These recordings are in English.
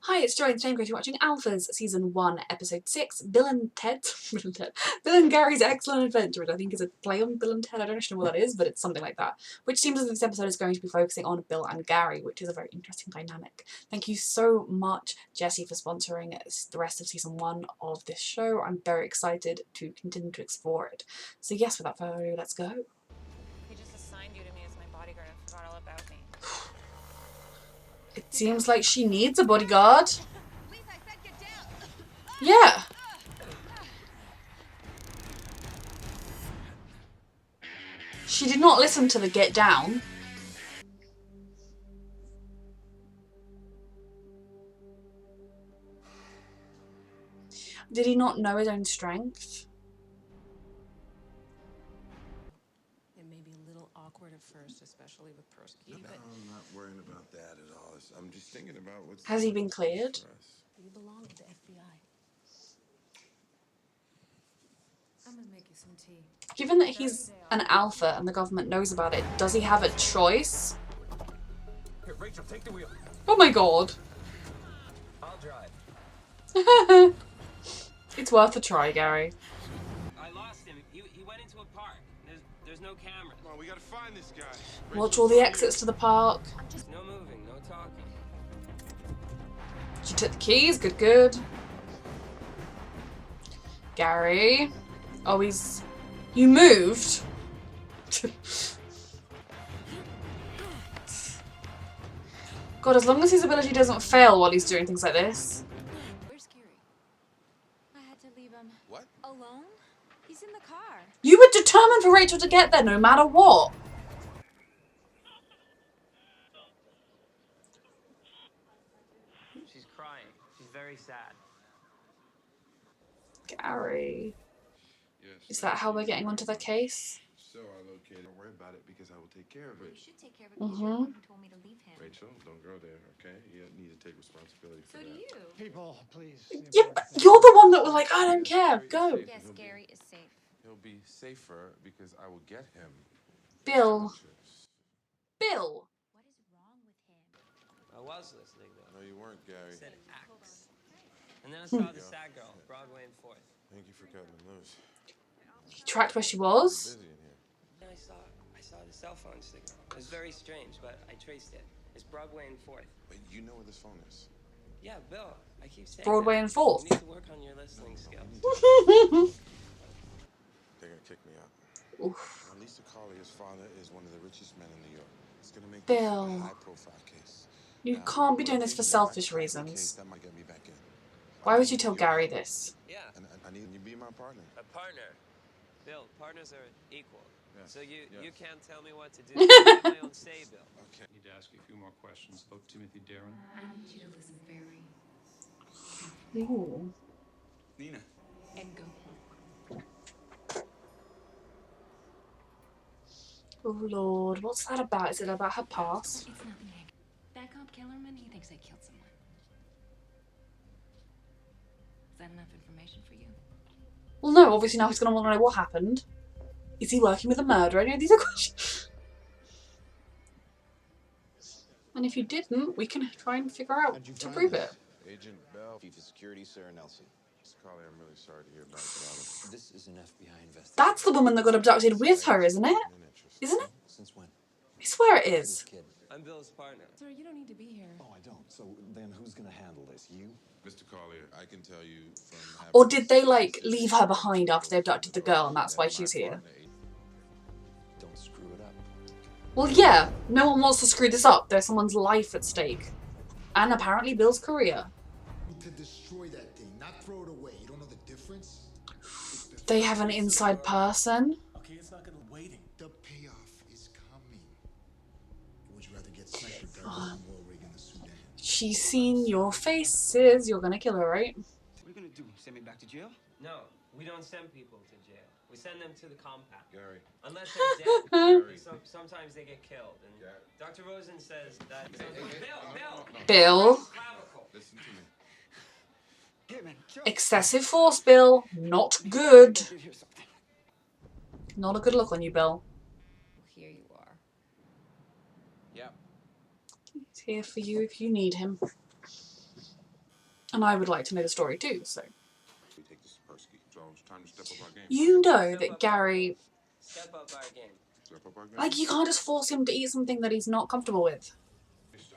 Hi, it's Joy and today I'm going to be watching Alphas Season 1, Episode 6, Bill and Ted. Bill and Gary's Excellent Adventure, which I think is a play on Bill and Ted. I don't actually know what that is, but it's something like that. Which seems as if this episode is going to be focusing on Bill and Gary, which is a very interesting dynamic. Thank you so much, Jessie, for sponsoring the rest of Season 1 of this show. I'm very excited to continue to explore it. So yes, without further ado, let's go. He just assigned you to me as my bodyguard and forgot all about me. It seems like she needs a bodyguard. Please, I said get down. Yeah. She did not listen to the get down. Did he not know his own strength? It may be a little awkward at first, especially with Persky, but I'm not worrying about that at all. I'm just thinking about what's... Has he been cleared? you belong to the FBI. I'm gonna make you some tea. Given that he's an alpha and the government knows about it, does he have a choice? Here, Rachel, take the wheel. Oh my god. I'll drive. It's worth a try, Gary. I lost him. He went into a park. There's no cameras. Come on, we gotta find this guy. Watch all the exits to the park. No moving, no talking. She took the keys. Good, good. Gary. Oh, he's... You moved? God, as long as his ability doesn't fail while he's doing things like this. Where's Gary? I had to leave him. What? Alone? He's in the car. You were determined for Rachel to get there no matter what. She's crying. She's very sad. Gary. Yes. Is that how we're getting onto the case? So I located. Don't worry about it because I will take care of You it. should take care of it because you're the one who told me to leave him. Rachel, don't go there, okay? You need to take responsibility for So do that. you. People, please. Yeah, but you're the one that was like, I don't care, go. Yes, Gary is safe. He'll be safer because I will get him. Bill. Bill. What is wrong with him? I was listening though. No, you weren't, Gary. I said X. And then I saw the sad girl, Broadway and 4th. Thank you for cutting him loose. He tracked where she was. Busy in here. And I saw the cell phone signal. It was very strange, but I traced it. It's Broadway and 4th. But you know where this phone is. Yeah, Bill. I keep saying Broadway that. and 4th. You need to work on your listening skills. They're gonna kick me out. Oof. At least Carlier's father is one of the richest men in New York. It's gonna make Bill. this a high-profile case. You Now, can't be doing this for if I selfish crack the case, reasons. that might get me back in. Why would you tell Gary this? Yeah, And I need you to be my partner. a partner. Bill, partners are equal. Yes, So you yes. can't tell me what to do. I have my own say, Bill. Okay. I need to ask you a few more questions about Timothy Darren. I need you to listen very Ooh. Nina. and go. Oh Lord, what's that about? Is it about her past? It's nothing, Hank. That cop Kellerman, he thinks I killed someone. Is that enough information for you? Well, no, obviously now he's going to want to know what happened. Is he working with a murderer? Any of these are questions. And if you didn't, we can try and figure out to prove it. Agent Bell. Chief of Security, Sarah Nelson. Mr. Carlier, I'm really sorry to hear about your This is an FBI investigation. That's the woman that got abducted with her, isn't it? Isn't it? Since when? I swear it This is. kid. I'm Bill's partner. Sir, you don't need to be here. Oh, I don't. So then who's gonna handle this? You? Mr. Collier, I can tell you from having... Or did they, like, leave her behind after they abducted the girl and that's why she's here? Don't screw it up. Well, yeah, no one wants to screw this up. There's someone's life at stake. And apparently Bill's career. To destroy that thing, not throw it away. You don't know the difference? They have an inside person. Okay, it's not gonna waiting. The payoff is coming. Or would you rather get sniped or died in war rig in the Sudan? She's seen your faces. You're gonna kill her, right? What are you gonna do? Send me back to jail? No, we don't send people to jail. We send them to the compound. Gary. Unless they're dead. Sometimes they get killed. And Dr. Rosen says that... Bill. Clavicle. Listen to me. Get man, kill. Excessive force, Bill. Not good. Here's something. Not a good look on you, Bill. Well, here you are. Yeah. He's here for you if you need him. And I would like to know the story too, so. We take this to Persky, so it's time to step up our game. You know Step that up our Gary, game. Step up our game. Step up our game. like, you can't just force him to eat something that he's not comfortable with.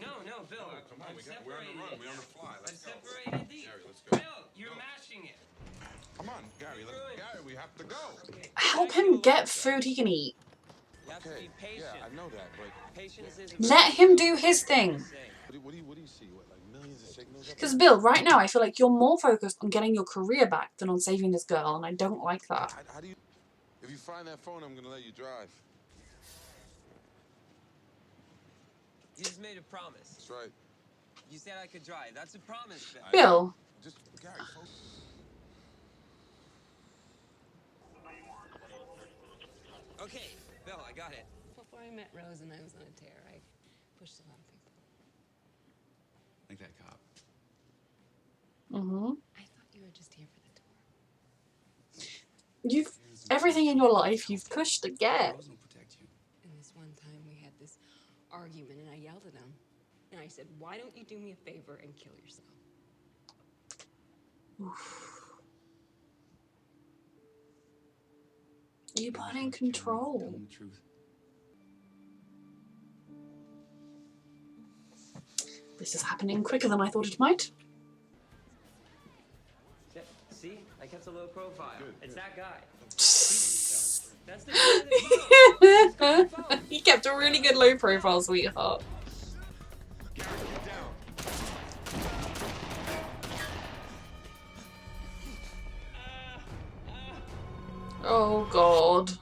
No, Bill. Come on, we're on the run. We're on the fly. I've Let's go. separated these. Gary, let's go. Bill, you're mashing it. Come on, Gary. Gary, we have to go. Help him get food he can eat. You have to Okay. be patient. Yeah, I know that, but Patience is Let him do his thing. what do you see? What, like millions of signals? up Because, there? Bill, right now I feel like you're more focused on getting your career back than on saving this girl, and I don't like that. How do you? If you find that phone, I'm gonna let you drive. You just made a promise. That's right. You said I could drive. That's a promise, Bill. Bill, Just Gary, focus. Okay, Bill, I got it. Before I met Rose and I was on a tear, I pushed a lot of people. Like that cop. I thought you were just here for the tour. you've everything in your life you've pushed to get. Rose will protect you. And this one time we had this argument and I yelled at him. And I said, why don't you do me a favor and kill yourself? You put in control. Tell them the truth. This is happening quicker than I thought it might. See? I kept a low profile. It's that guy. He That's the guy with the phone. kept a really good low profile, sweetheart. Gary, get down. Oh god.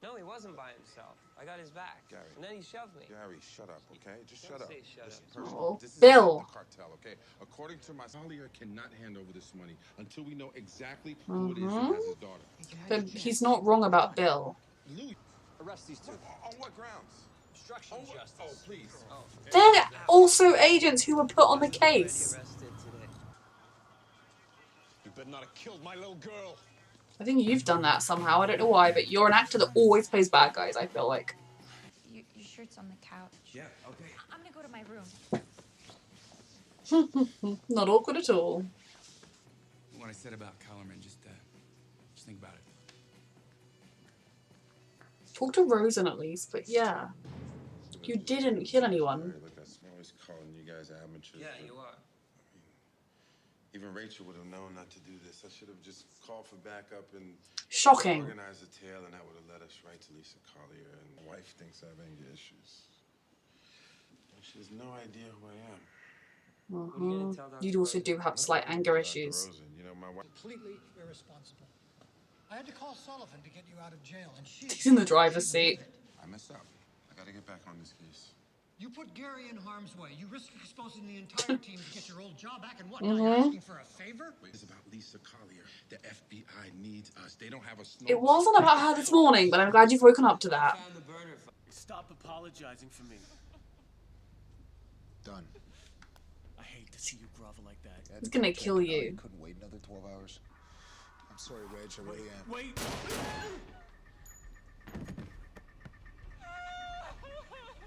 No, he wasn't by himself. I got his back. Gary. And then he shoved me. Gary, shut up, okay? Just shut up. say shut Listen, up. Percy, Oh, this is Bill. not the cartel, okay? According to my Collier cannot hand over this money until we know exactly who it is who has his daughter. But he's not wrong about Bill. Louis, Arrest these two. on what grounds? Obstruction of justice. Oh, please. They're also agents who were put on the case. Arrested today. You better not have killed my little girl. I think you've done that somehow. I don't know why, but you're an actor that always plays bad guys, I feel like. Your shirt's on the couch. Yeah, okay. I'm gonna go to my room. Not awkward at all. What I said about Kellerman, just think about it. Talk to Rosen at least, but yeah. You didn't kill anyone. Look, I'm always calling you guys amateurs. Yeah, but you are. even Rachel would have known not to do this. I should have just called for backup and Shocking. organized a tale, and that would have led us right to Lisa Collier. And my wife thinks I have anger issues. She has no idea who I am. What are you gonna tell Dr. You also do have slight anger Dr. issues. Rosen, you know, my wife. Completely irresponsible. I had to call Sullivan to get you out of jail, and she... He's in the driver's seat. I messed up. I gotta get back on this case. You put Gary in harm's way. You risk exposing the entire team to get your old job back, and what, now you're asking for a favor? It's about Lisa Collier. The FBI needs us. They don't have a snow. It wasn't about her this morning, but I'm glad you've woken up to that. Found the burner phone. Stop apologizing for me. Done. I hate to see you grovel like that. It's gonna kill you. Couldn't wait another 12 hours. I'm sorry, Reg. I really am. Wait!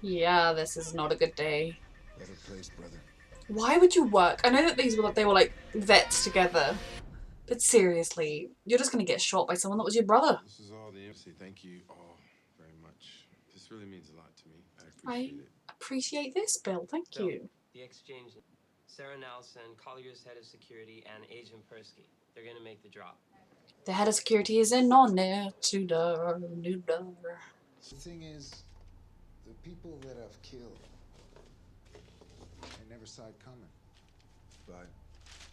Yeah, this is not a good day. Better place, brother. Why would you work? I know that they were like vets together, but seriously, you're just gonna get shot by someone that was your brother. This is all the embassy. Thank you all very much. This really means a lot to me. I I appreciate it. appreciate this, Bill. Thank you. The exchange. Sarah Nelson, Collier's head of security, and Agent Persky. They're gonna make the drop. The head of security is in on it to the new door. The thing is, the people that I've killed, I never saw it coming. But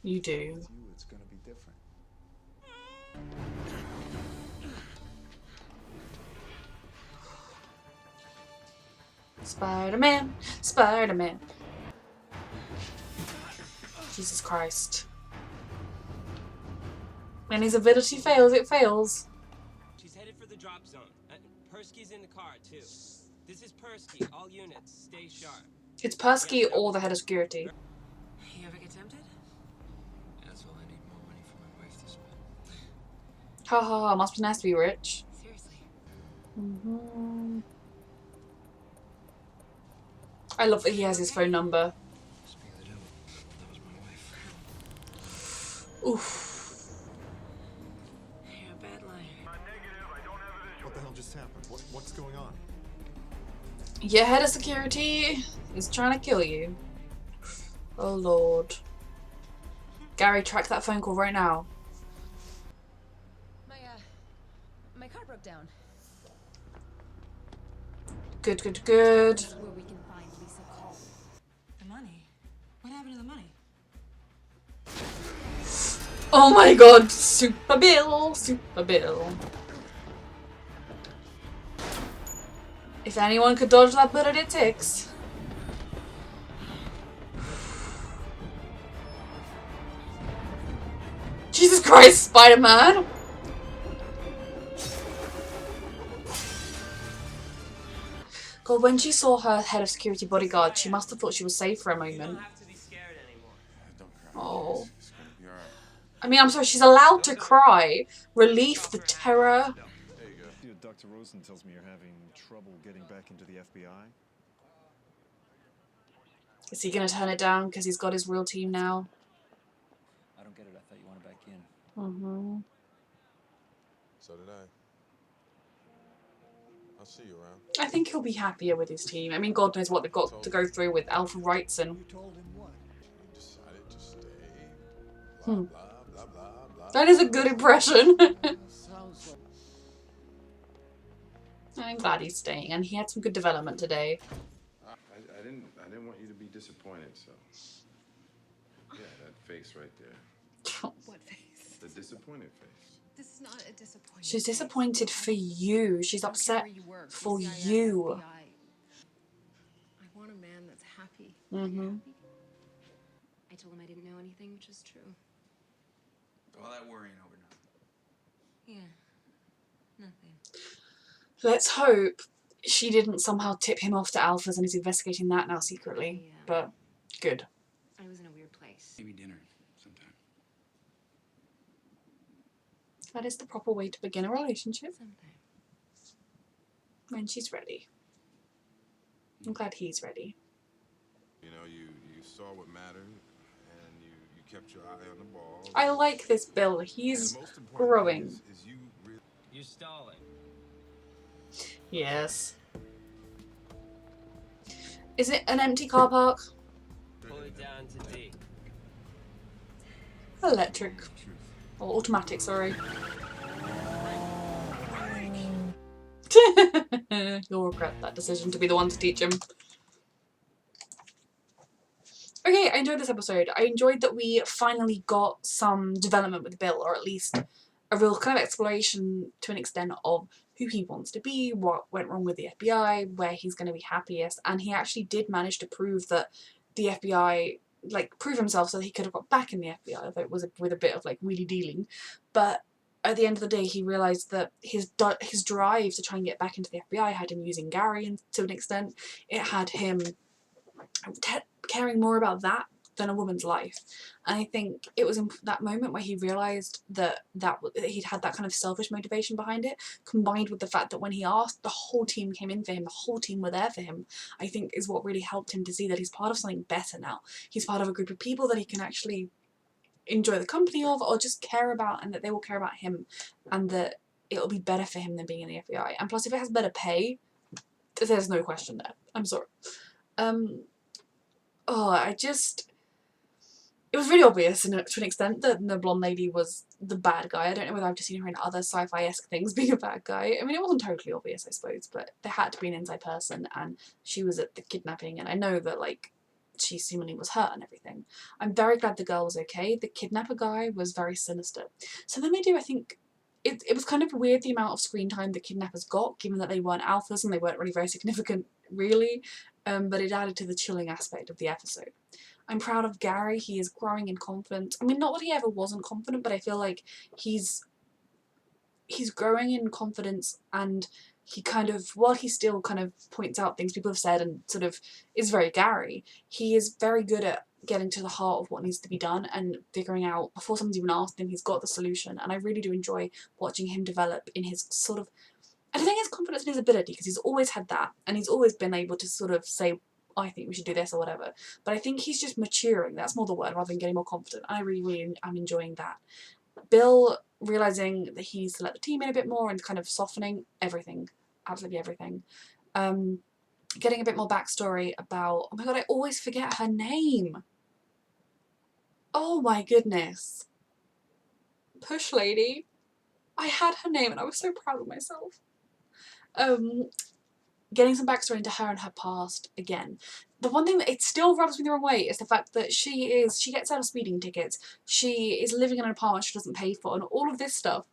You do. with you, it's gonna be different. Spider-Man, Spider-Man. Jesus Christ. When his ability fails, it fails. She's headed for the drop zone. Persky's in the car, too. This is Persky. All units, stay sharp. It's Persky or the head of security. You ever get tempted? That's all I need, more money for my wife to spend. Ha ha ha, must be nice to be rich. Seriously. I love that he has his phone number. Speak of the devil. That was my Oof. You're a bad liar. What the hell just happened? What's going on? Your head of security is trying to kill you. Oh lord. Gary, track that phone call right now. My car broke down. Good, good, good. Where we can find Lisa Cole. The money? What happened to the money? Oh my god, Super Bill, Super Bill. If anyone could dodge that bullet, it's Hicks. Jesus Christ, Spider-Man! God, when she saw her head of security bodyguard, she must have thought she was safe for a You don't moment. have to be scared anymore. Don't cry. Oh. It's gonna be all right. I mean, I'm sorry, she's allowed to cry. Relief, the terror. There you go. Dr. Rosen tells me you're having trouble getting back into the FBI. Is he gonna turn it down because he's got his real team now? I don't get it. I thought you wanted back in. So did I. I'll see you around. I think he'll be happier with his team. I mean, God knows what they've got to go through with Alpha Wrightson. You told him what? You decided to stay. Blah, blah, blah, blah, blah. That is a good impression. Sounds like... I'm glad he's staying, and he had some good development today. I didn't want you to be disappointed, so. Yeah, that face right there. What face? The disappointed face. This is not a disappointment. She's disappointed for you. She's upset for you. I want a man that's happy. Mm-hmm. I told him I didn't know anything, which is true. All that worrying over now. Yeah. Nothing. Let's hope she didn't somehow tip him off to Alphas and is investigating that now secretly. Yeah. But good. I was in a weird place. Maybe dinner sometime. That is the proper way to begin a relationship. Sometime. When she's ready. I'm glad he's ready. You know, you saw what mattered, and you kept your eye on the ball. I like this Bill. He's And the most important growing. thing is you really... You're stalling. Yes. Is it an empty car park? Pull it down to D. Electric. Or automatic, sorry. You'll regret that decision to be the one to teach him. Okay, I enjoyed this episode. I enjoyed that we finally got some development with Bill, or at least a real kind of exploration to an extent of who he wants to be, what went wrong with the FBI, where he's going to be happiest, and he actually did manage to prove that the FBI, like, prove himself so that he could have got back in the FBI, although it was with a bit of, like, wheelie dealing. But at the end of the day, he realised that his drive to try and get back into the FBI had him using Gary to an extent. It had him caring more about that than a woman's life. And I think it was in that moment where he realised that he'd had that kind of selfish motivation behind it, combined with the fact that when he asked, the whole team came in for him, the whole team were there for him, I think is what really helped him to see that he's part of something better now. He's part of a group of people that he can actually enjoy the company of, or just care about, and that they will care about him, and that it'll be better for him than being in the FBI. And plus, if it has better pay, there's no question there. I'm sorry. It was really obvious to an extent that the blonde lady was the bad guy. I don't know whether I've just seen her in other sci-fi-esque things being a bad guy. I mean, it wasn't totally obvious, I suppose, but there had to be an inside person, and she was at the kidnapping, and I know that, like, she seemingly was hurt and everything. I'm very glad the girl was okay. The kidnapper guy was very sinister. So then they do, I think, it was kind of weird the amount of screen time the kidnappers got, given that they weren't alphas and they weren't really very significant, really, but it added to the chilling aspect of the episode. I'm proud of Gary. He is growing in confidence. I mean, not that he ever wasn't confident, but I feel like he's growing in confidence, and he kind of, while he still kind of points out things people have said and sort of is very Gary, he is very good at getting to the heart of what needs to be done and figuring out, before someone's even asked him, he's got the solution. And I really do enjoy watching him develop in his sort of, I think his confidence in his ability, because he's always had that, and he's always been able to sort of say I think we should do this or whatever. But I think he's just maturing. That's more the word, rather than getting more confident. I really, really am enjoying that. Bill realising that he needs to let the team in a bit more and kind of softening everything. Absolutely everything. Getting a bit more backstory about... Oh my god, I always forget her name. Oh my goodness. Push Lady. I had her name and I was so proud of myself. Getting some backstory into her and her past again. The one thing that it still rubs me the wrong way is the fact that she gets out of speeding tickets, she is living in an apartment she doesn't pay for, and all of this stuff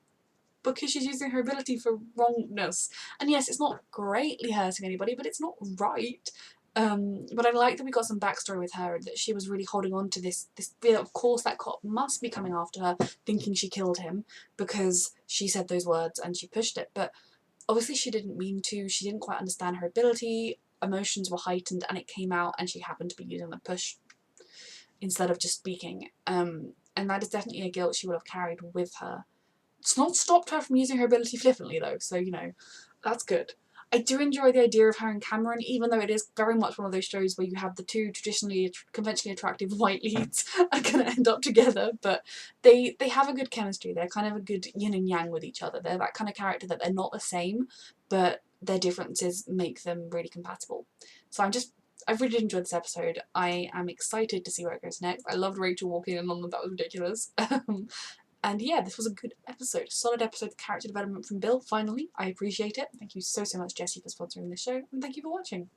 because she's using her ability for wrongness. And yes, it's not greatly hurting anybody, but it's not right. But I like that we got some backstory with her, and that she was really holding on to this fear. Of course that cop must be coming after her, thinking she killed him because she said those words and she pushed it. But obviously she didn't mean to, she didn't quite understand her ability, emotions were heightened and it came out, and she happened to be using the push instead of just speaking. And that is definitely a guilt she would have carried with her. It's not stopped her from using her ability flippantly though, so you know, that's good. I do enjoy the idea of her and Cameron, even though it is very much one of those shows where you have the two traditionally, conventionally attractive white leads are going to end up together, but they have a good chemistry. They're kind of a good yin and yang with each other. They're that kind of character that they're not the same, but their differences make them really compatible. So I really enjoyed this episode. I am excited to see where it goes next. I loved Rachel walking in on them, that was ridiculous. And yeah, this was a good episode. Solid episode of character development from Bill, finally. I appreciate it. Thank you so much, Jessie, for sponsoring this show, and thank you for watching.